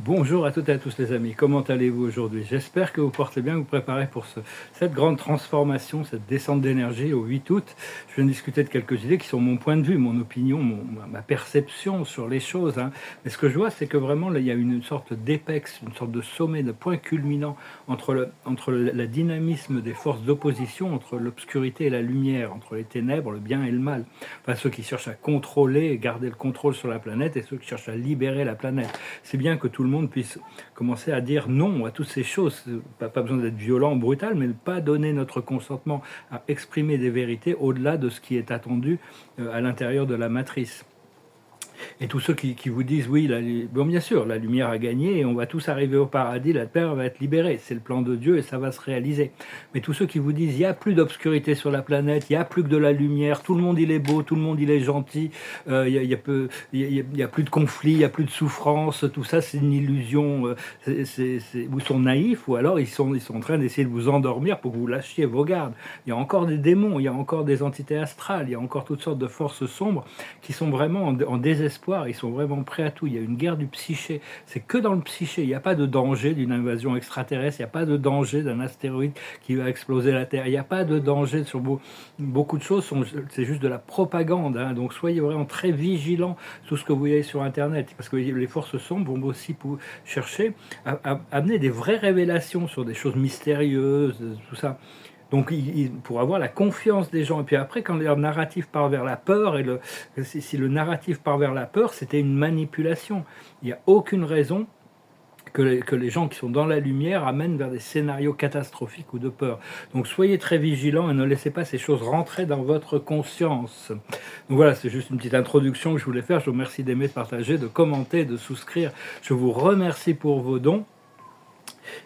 Bonjour à toutes et à tous les amis, comment allez-vous aujourd'hui? J'espère que vous portez bien, vous préparez pour cette grande transformation, cette descente d'énergie au 8 août. Je viens de discuter de quelques idées qui sont mon point de vue, mon opinion, ma perception sur les choses, hein. Mais ce que je vois, c'est que vraiment, là, il y a une sorte d'épex, une sorte de sommet, de point culminant entre la dynamisme des forces d'opposition, entre l'obscurité et la lumière, entre les ténèbres, le bien et le mal. Enfin, ceux qui cherchent à contrôler et garder le contrôle sur la planète et ceux qui cherchent à libérer la planète. C'est bien que tout le monde puisse commencer à dire non à toutes ces choses. Pas besoin d'être violent, brutal, mais ne pas donner notre consentement à exprimer des vérités au-delà de ce qui est attendu à l'intérieur de la matrice. Et tous ceux qui vous disent oui, bon, bien sûr, la lumière a gagné et on va tous arriver au paradis, la terre va être libérée. C'est le plan de Dieu et ça va se réaliser. Mais tous ceux qui vous disent il n'y a plus d'obscurité sur la planète, il n'y a plus que de la lumière, tout le monde il est beau, tout le monde il est gentil, il y a plus de conflits, il n'y a plus de souffrance, tout ça c'est une illusion. Ou sont naïfs ou alors ils sont en train d'essayer de vous endormir pour que vous lâchiez vos gardes. Il y a encore des démons, il y a encore des entités astrales, il y a encore toutes sortes de forces sombres qui sont vraiment en désespoir, ils sont vraiment prêts à tout. Il y a une guerre du psyché. C'est que dans le psyché. Il n'y a pas de danger d'une invasion extraterrestre, il n'y a pas de danger d'un astéroïde qui va exploser la Terre, il n'y a pas de danger sur beaucoup de choses. C'est juste de la propagande, hein. Donc soyez vraiment très vigilants sur ce que vous voyez sur Internet, parce que les forces sombres vont aussi chercher à amener des vraies révélations sur des choses mystérieuses, tout ça. Donc, pour avoir la confiance des gens. Et puis après, quand leur narratif part vers la peur, si le narratif part vers la peur, c'était une manipulation. Il n'y a aucune raison que les gens qui sont dans la lumière amènent vers des scénarios catastrophiques ou de peur. Donc soyez très vigilants et ne laissez pas ces choses rentrer dans votre conscience. Donc voilà, c'est juste une petite introduction que je voulais faire. Je vous remercie d'aimer, de partager, de commenter, de souscrire. Je vous remercie pour vos dons.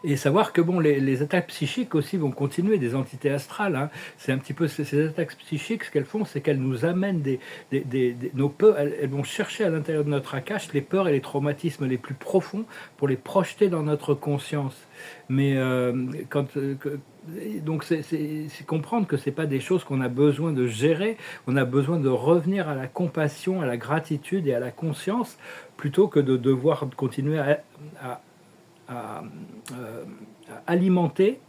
Et savoir que bon, les attaques psychiques aussi vont continuer, des entités astrales, hein. C'est un petit peu ces attaques psychiques, ce qu'elles font, c'est qu'elles nous amènent nos peurs, elles vont chercher à l'intérieur de notre akash les peurs et les traumatismes les plus profonds pour les projeter dans notre conscience. Mais donc c'est comprendre que c'est pas des choses qu'on a besoin de gérer, on a besoin de revenir à la compassion, à la gratitude et à la conscience, plutôt que de devoir continuer à à, euh, à alimenter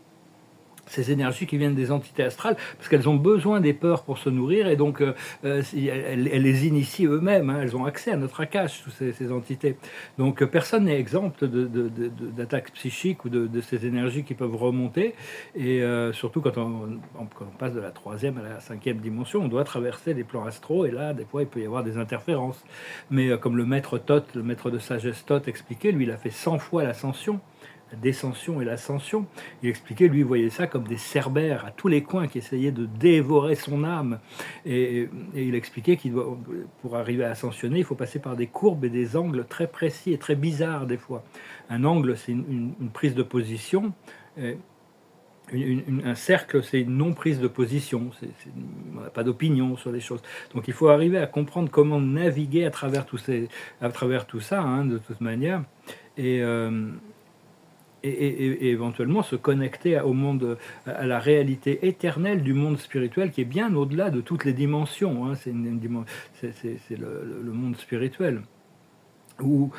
ces énergies qui viennent des entités astrales, parce qu'elles ont besoin des peurs pour se nourrir, et donc elles les initient eux-mêmes, hein. Elles ont accès à notre akash, toutes ces entités. Donc personne n'est exempt d'attaques psychiques ou de ces énergies qui peuvent remonter, et surtout quand on passe de la 3e à la 5e dimension, on doit traverser les plans astraux, et là, des fois, il peut y avoir des interférences. Mais comme le maître Thoth, le maître de sagesse Thoth expliquait, lui, il a fait 100 fois l'ascension, la descension et l'ascension. Il expliquait, lui, il voyait ça comme des cerbères à tous les coins qui essayaient de dévorer son âme. Et il expliquait pour arriver à ascensionner, il faut passer par des courbes et des angles très précis et très bizarres des fois. Un angle, c'est une prise de position. Un cercle, c'est une non-prise de position. On n'a pas d'opinion sur les choses. Donc il faut arriver à comprendre comment naviguer à travers tout ça, hein, de toute manière. Et éventuellement se connecter au monde, à la réalité éternelle du monde spirituel qui est bien au-delà de toutes les dimensions, hein. C'est le monde spirituel où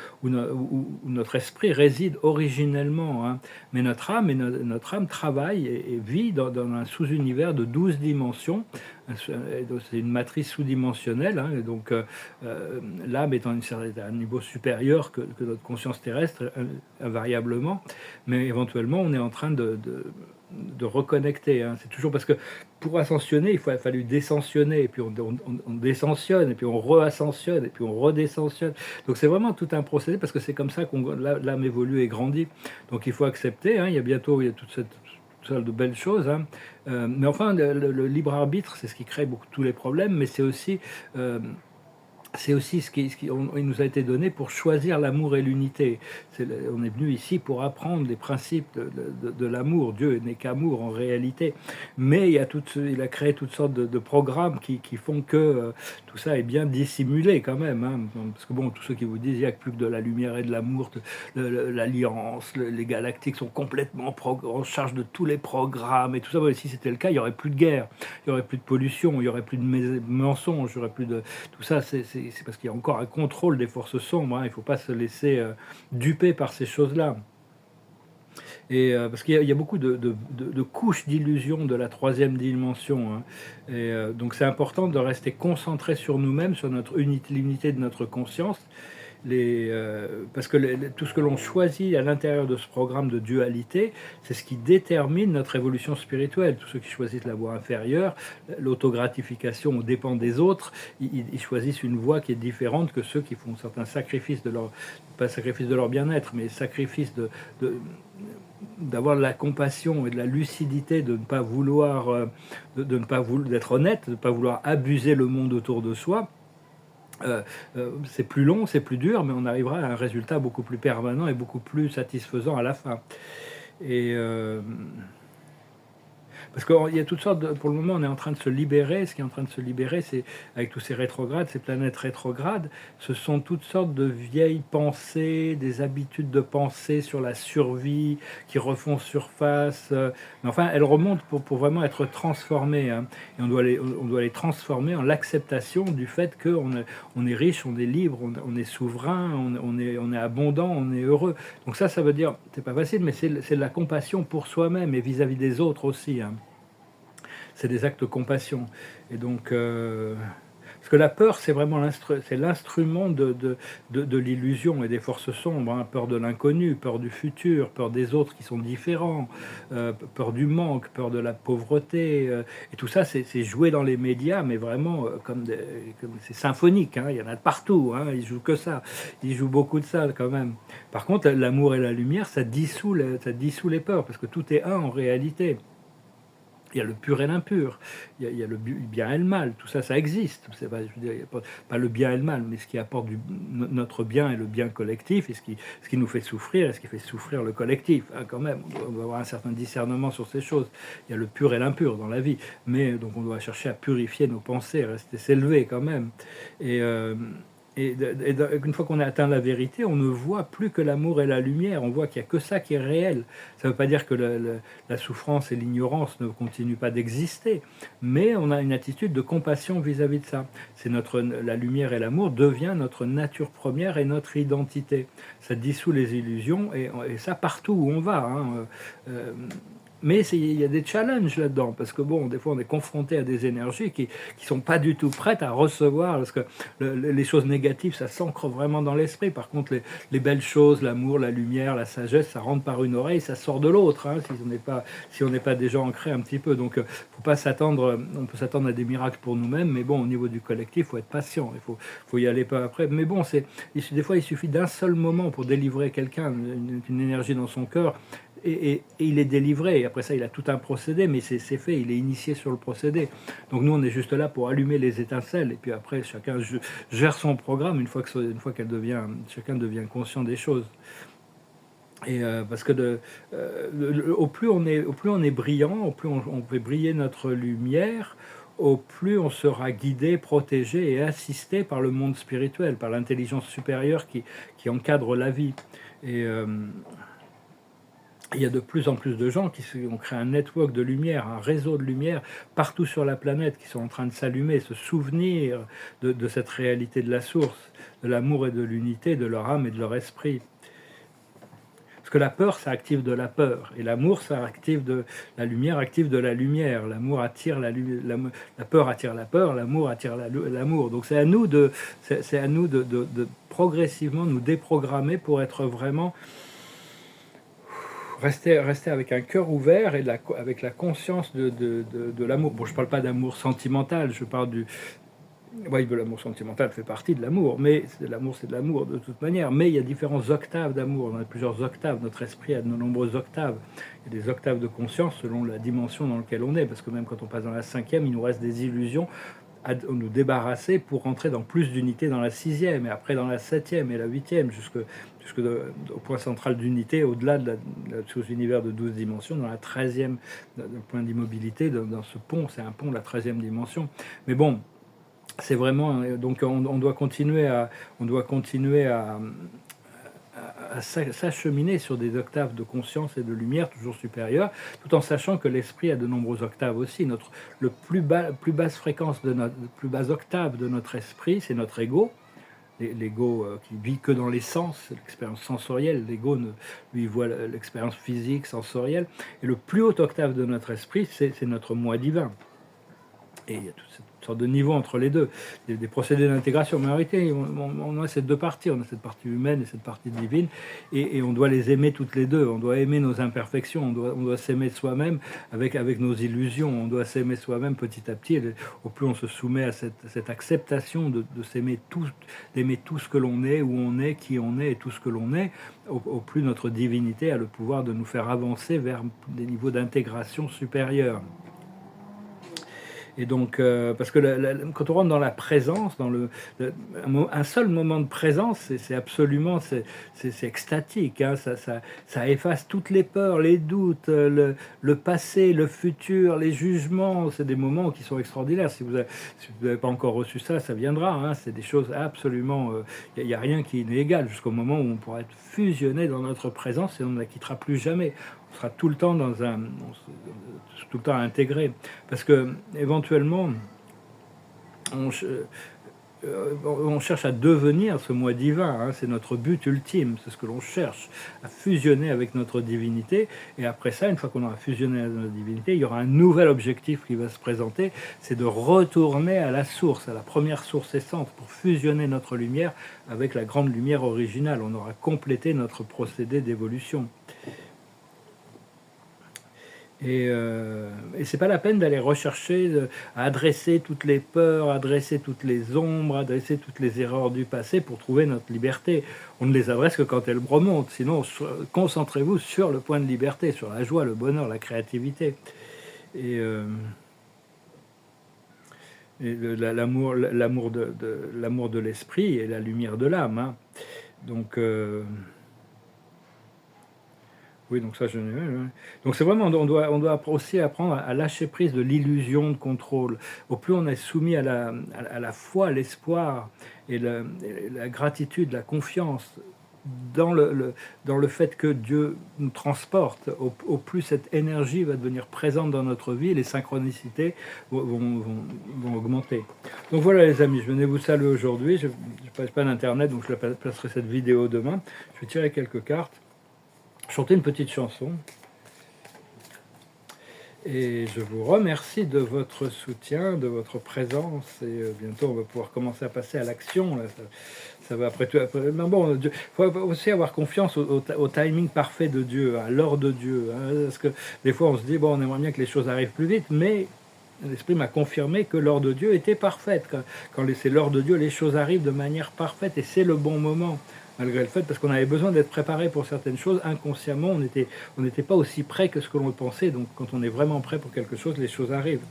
notre esprit réside originellement, hein. Mais notre âme travaille et vit dans un sous-univers de 12 dimensions. C'est une matrice sous-dimensionnelle, hein. Et donc l'âme est à un niveau supérieur que notre conscience terrestre, invariablement. Mais éventuellement, on est en train de reconnecter, hein. C'est toujours parce que pour ascensionner, il a fallu descensionner, et puis on descensionne, et puis on re-ascensionne, et puis on redescensionne. Donc c'est vraiment tout un procédé, parce que c'est comme ça qu'on l'âme évolue et grandit. Donc il faut accepter, hein. Il y a toute cette sorte de belles choses, hein. Mais enfin, le libre arbitre, c'est ce qui crée tous les problèmes, mais c'est aussi il nous a été donné pour choisir l'amour et l'unité. On est venu ici pour apprendre les principes de l'amour. Dieu n'est qu'amour en réalité. Mais il a créé toutes sortes de programmes qui font que tout ça est bien dissimulé quand même, hein. Parce que bon, tous ceux qui vous disent il n'y a plus que de la lumière et de l'amour, l'alliance, les galactiques sont complètement en charge de tous les programmes et tout ça. Si c'était le cas, il n'y aurait plus de guerre, il n'y aurait plus de pollution, il n'y aurait plus de mensonges, il n'y aurait plus de... Tout ça, c'est c'est parce qu'il y a encore un contrôle des forces sombres, hein. Il ne faut pas se laisser duper par ces choses-là. Et parce qu'il y a beaucoup de couches d'illusions de la troisième dimension, hein. Et donc c'est important de rester concentré sur nous-mêmes, sur l'unité de notre conscience, parce que tout ce que l'on choisit à l'intérieur de ce programme de dualité, c'est ce qui détermine notre évolution spirituelle. Tous ceux qui choisissent la voie inférieure, l'autogratification aux dépens des autres, ils choisissent une voie qui est différente que ceux qui font certains sacrifices pas sacrifice de leur bien-être, mais sacrifice d'avoir de la compassion et de la lucidité, de ne pas vouloir, d'être honnête, de ne pas vouloir abuser le monde autour de soi. C'est plus long, c'est plus dur, mais on arrivera à un résultat beaucoup plus permanent et beaucoup plus satisfaisant à la fin. Et parce qu'il y a toutes sortes pour le moment, on est en train de se libérer. Ce qui est en train de se libérer, c'est avec tous ces rétrogrades, ces planètes rétrogrades, ce sont toutes sortes de vieilles pensées, des habitudes de pensée sur la survie qui refont surface. Mais enfin, elles remontent pour vraiment être transformées, hein. Et on doit les transformer en l'acceptation du fait qu'on est riche, on est libre, on est souverain, on est abondant, on est heureux. Donc ça veut dire, c'est pas facile, mais c'est de la compassion pour soi-même et vis-à-vis des autres aussi, hein. C'est des actes de compassion. Et donc, parce que la peur, c'est vraiment l'instrument de l'illusion et des forces sombres, hein. Peur de l'inconnu, peur du futur, peur des autres qui sont différents, peur du manque, peur de la pauvreté. Et tout ça, c'est joué dans les médias, mais vraiment comme c'est symphonique, hein. Il y en a de partout, hein. Ils jouent que ça. Ils jouent beaucoup de ça quand même. Par contre, l'amour et la lumière, ça dissout les peurs, parce que tout est un en réalité. Il y a le pur et l'impur, il y a le bien et le mal, tout ça, ça existe. C'est pas, je veux dire, il y a pas le bien et le mal, mais ce qui apporte notre bien et le bien collectif, et ce qui nous fait souffrir, et ce qui fait souffrir le collectif, hein, quand même. On doit avoir un certain discernement sur ces choses. Il y a le pur et l'impur dans la vie, mais donc on doit chercher à purifier nos pensées, rester s'élever quand même. Et une fois qu'on a atteint la vérité, on ne voit plus que l'amour et la lumière, on voit qu'il n'y a que ça qui est réel. Ça ne veut pas dire que la souffrance et l'ignorance ne continuent pas d'exister, mais on a une attitude de compassion vis-à-vis de ça. La lumière et l'amour devient notre nature première et notre identité. Ça dissout les illusions, et ça partout où on va, hein. Mais il y a des challenges là-dedans, parce que bon, des fois on est confronté à des énergies qui sont pas du tout prêtes à recevoir, parce que les choses négatives, ça s'ancre vraiment dans l'esprit. Par contre, les belles choses, l'amour, la lumière, la sagesse, ça rentre par une oreille, ça sort de l'autre, hein, si on n'est pas déjà ancré un petit peu. Donc, faut pas s'attendre, on peut s'attendre à des miracles pour nous-mêmes, mais bon, au niveau du collectif, faut être patient, faut y aller pas après. Mais bon, des fois, il suffit d'un seul moment pour délivrer quelqu'un, une énergie dans son cœur. Et il est délivré, et après ça il a tout un procédé, mais c'est fait, il est initié sur le procédé. Donc nous on est juste là pour allumer les étincelles, et puis après chacun gère son programme une fois chacun devient conscient des choses. Et parce que au plus on est brillant, au plus on fait briller notre lumière, au plus on sera guidé, protégé et assisté par le monde spirituel, par l'intelligence supérieure qui encadre la vie. Et il y a de plus en plus de gens qui ont créé un network de lumière, un réseau de lumière partout sur la planète, qui sont en train de s'allumer, se souvenir de cette réalité de la source, de l'amour et de l'unité, de leur âme et de leur esprit. Parce que la peur, ça active de la peur, et l'amour, ça active de la lumière, active de la lumière. L'amour attire la peur attire la peur, l'amour attire l'amour. Donc c'est à nous de progressivement nous déprogrammer pour être vraiment rester avec un cœur ouvert et avec la conscience de l'amour. Bon, je ne parle pas d'amour sentimental, je parle du... Oui, l'amour sentimental fait partie de l'amour, mais l'amour, c'est de l'amour de toute manière. Mais il y a différentes octaves d'amour, on a plusieurs octaves, notre esprit a de nombreuses octaves. Il y a des octaves de conscience selon la dimension dans laquelle on est, parce que même quand on passe dans la 5e, il nous reste des illusions à nous débarrasser pour rentrer dans plus d'unité dans la 6e, et après dans la 7e et la 8e, au point central d'unité, au-delà de sous-univers de 12 dimensions, dans la 13e, le point d'immobilité, dans ce pont, c'est un pont de la 13e dimension. Mais bon, c'est vraiment... Donc on doit continuer à s'acheminer sur des octaves de conscience et de lumière toujours supérieures, tout en sachant que l'esprit a de nombreuses octaves aussi. Le plus basse fréquence plus basse octave de notre esprit, c'est notre ego. L'ego qui vit que dans les sens, l'expérience sensorielle. L'ego, lui, voit l'expérience physique, sensorielle. Et le plus haut octave de notre esprit, c'est notre moi divin. Et il y a toute cette sorte de niveau entre les deux, des procédés d'intégration. Mais en réalité, on a ces deux parties, on a cette partie humaine et cette partie divine, et on doit les aimer toutes les deux. On doit aimer nos imperfections, on doit s'aimer soi-même avec nos illusions, on doit s'aimer soi-même petit à petit. Et au plus on se soumet à cette acceptation de s'aimer d'aimer tout ce que l'on est, où on est, qui on est et tout ce que l'on est, au plus notre divinité a le pouvoir de nous faire avancer vers des niveaux d'intégration supérieurs. Et donc, parce que quand on rentre dans la présence, un seul moment de présence, c'est absolument, c'est extatique. Hein, ça efface toutes les peurs, les doutes, le passé, le futur, les jugements. C'est des moments qui sont extraordinaires. Si vous n'avez pas encore reçu ça, ça viendra. Hein, c'est des choses absolument. Il n'y a rien qui est égal jusqu'au moment où on pourra être fusionné dans notre présence et on ne la quittera plus jamais. On sera tout le temps tout le temps intégré, parce que éventuellement on cherche à devenir ce moi divin, hein, c'est notre but ultime, c'est ce que l'on cherche, à fusionner avec notre divinité, et après ça, une fois qu'on aura fusionné avec notre divinité, il y aura un nouvel objectif qui va se présenter, c'est de retourner à la source, à la première source essence, pour fusionner notre lumière avec la grande lumière originale. On aura complété notre procédé d'évolution. Et c'est pas la peine d'aller rechercher, à adresser toutes les peurs, adresser toutes les ombres, adresser toutes les erreurs du passé pour trouver notre liberté. On ne les adresse que quand elles remontent. Sinon, concentrez-vous sur le point de liberté, sur la joie, le bonheur, la créativité. Et l'amour de l'esprit et la lumière de l'âme. Hein. Donc... oui, donc ça, donc c'est vraiment, on doit aussi apprendre à lâcher prise de l'illusion de contrôle. Au plus on est soumis à la foi, l'espoir et la gratitude, la confiance dans le fait que Dieu nous transporte, au plus cette énergie va devenir présente dans notre vie, les synchronicités vont augmenter. Donc voilà les amis, je venais vous saluer aujourd'hui. Je ne passe pas d'internet, donc je placerai cette vidéo demain. Je vais tirer quelques cartes. Chanter une petite chanson. Et je vous remercie de votre soutien, de votre présence. Et bientôt, on va pouvoir commencer à passer à l'action. Ça va après tout. Mais bon, il faut aussi avoir confiance au timing parfait de Dieu, à l'heure de Dieu. Hein, parce que des fois, on se dit, bon, on aimerait bien que les choses arrivent plus vite, mais l'Esprit m'a confirmé que l'heure de Dieu était parfaite. Quand c'est l'heure de Dieu, les choses arrivent de manière parfaite et c'est le bon moment. Malgré le fait, parce qu'on avait besoin d'être préparé pour certaines choses, inconsciemment, on n'était pas aussi prêt que ce que l'on pensait. Donc, quand on est vraiment prêt pour quelque chose, les choses arrivent.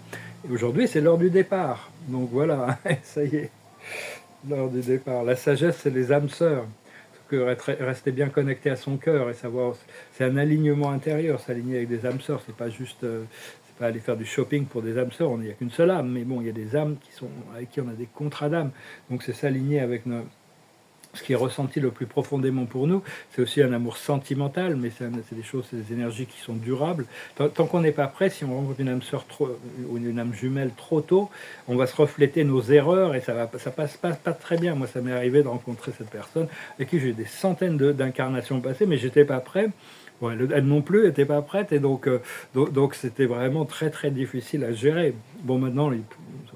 Et aujourd'hui, c'est l'heure du départ. Donc voilà, ça y est, l'heure du départ. La sagesse, c'est les âmes sœurs. Rester bien connecté à son cœur et savoir, c'est un alignement intérieur, s'aligner avec des âmes sœurs. C'est pas juste, c'est pas aller faire du shopping pour des âmes sœurs. Il n'y a qu'une seule âme, mais bon, il y a des âmes avec qui on a des contrats d'âme. Donc c'est s'aligner avec ce qui est ressenti le plus profondément pour nous. C'est aussi un amour sentimental, mais c'est des choses, c'est des énergies qui sont durables. Tant qu'on n'est pas prêt, si on rencontre une âme sœur ou une âme jumelle trop tôt, on va se refléter nos erreurs et ça passe pas très bien. Moi, ça m'est arrivé de rencontrer cette personne avec qui j'ai eu des centaines d'incarnations passées, mais j'étais pas prêt. Bon, elle non plus n'était pas prête, et donc c'était vraiment très très difficile à gérer. Bon, maintenant, ça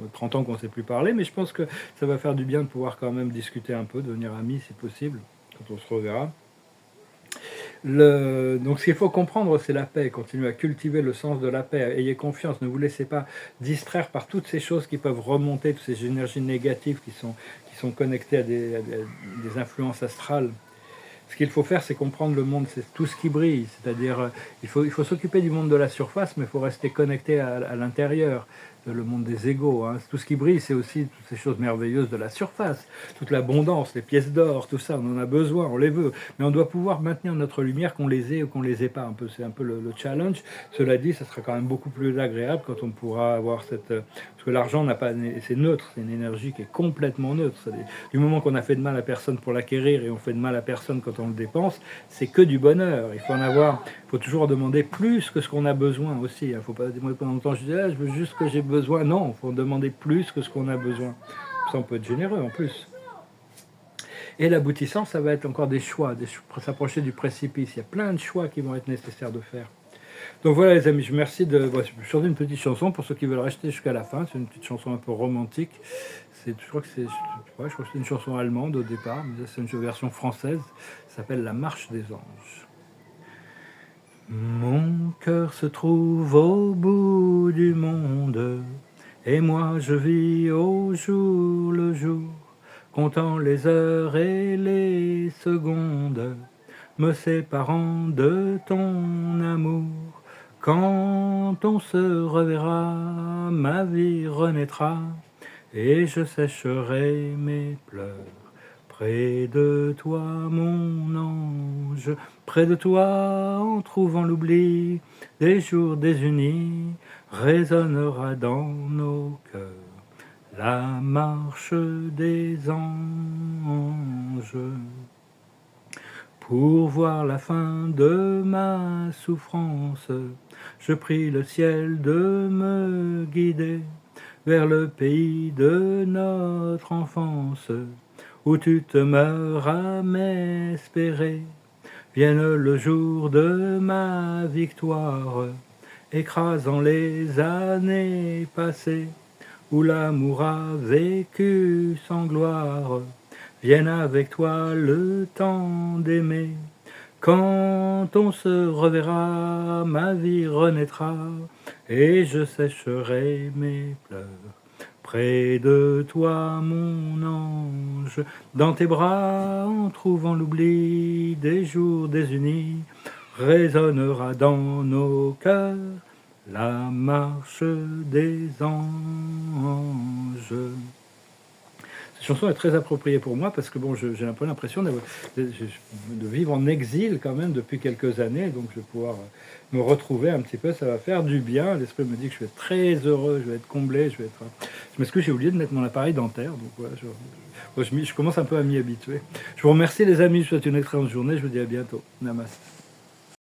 fait 30 ans qu'on ne s'est plus parler, mais je pense que ça va faire du bien de pouvoir quand même discuter un peu, devenir amis si possible, quand on se reverra. Donc ce qu'il faut comprendre, c'est la paix. Continuez à cultiver le sens de la paix. Ayez confiance, ne vous laissez pas distraire par toutes ces choses qui peuvent remonter, toutes ces énergies négatives qui sont connectées à des influences astrales. Ce qu'il faut faire, c'est comprendre le monde, c'est tout ce qui brille. C'est-à-dire, il faut s'occuper du monde de la surface, mais il faut rester connecté à l'intérieur, le monde des égaux. Hein. Tout ce qui brille, c'est aussi toutes ces choses merveilleuses de la surface, toute l'abondance, les pièces d'or, tout ça, on en a besoin, on les veut. Mais on doit pouvoir maintenir notre lumière, qu'on les ait ou qu'on les ait pas. C'est un peu le challenge. Cela dit, ça sera quand même beaucoup plus agréable quand on pourra avoir cette... Parce que l'argent n'a pas, c'est neutre, c'est une énergie qui est complètement neutre. Du moment qu'on a fait de mal à personne pour l'acquérir et on fait de mal à personne quand on le dépense, c'est que du bonheur. Il faut en avoir, il faut toujours demander plus que ce qu'on a besoin aussi. Il ne faut pas demander pendant longtemps, je dis, je veux juste ce que j'ai besoin. Non, il faut demander plus que ce qu'on a besoin. Ça, on peut être généreux en plus. Et l'aboutissant, ça va être encore des choix, s'approcher du précipice. Il y a plein de choix qui vont être nécessaires de faire. Donc voilà les amis, je vous remercie de... je chanter une petite chanson pour ceux qui veulent rester jusqu'à la fin. C'est une petite chanson un peu romantique. Je crois que c'est une chanson allemande au départ, mais c'est une version française. Ça s'appelle La Marche des Anges. Mon cœur se trouve au bout du monde, et moi je vis au jour le jour, comptant les heures et les secondes, me séparant de ton amour. Quand on se reverra, ma vie renaîtra, et je sécherai mes pleurs. Près de toi, mon ange, près de toi, en trouvant l'oubli, des jours désunis, résonnera dans nos cœurs la marche des anges. Pour voir la fin de ma souffrance, je prie le ciel de me guider vers le pays de notre enfance, où tu te meurs à m'espérer. Vienne le jour de ma victoire, écrasant les années passées, où l'amour a vécu sans gloire. Vienne avec toi le temps d'aimer. Quand on se reverra, ma vie renaîtra, et je sécherai mes pleurs. Près de toi, mon ange, dans tes bras, en trouvant l'oubli, des jours désunis, résonnera dans nos cœurs la marche des anges. Cette chanson est très appropriée pour moi parce que bon, j'ai un peu l'impression de vivre en exil quand même depuis quelques années, donc je vais pouvoir me retrouver un petit peu, ça va faire du bien. L'esprit me dit que je vais être très heureux, je vais être comblé, je m'excuse, j'ai oublié de mettre mon appareil dentaire, donc voilà, je commence un peu à m'y habituer. Je vous remercie les amis, je vous souhaite une excellente journée, je vous dis à bientôt. Namaste.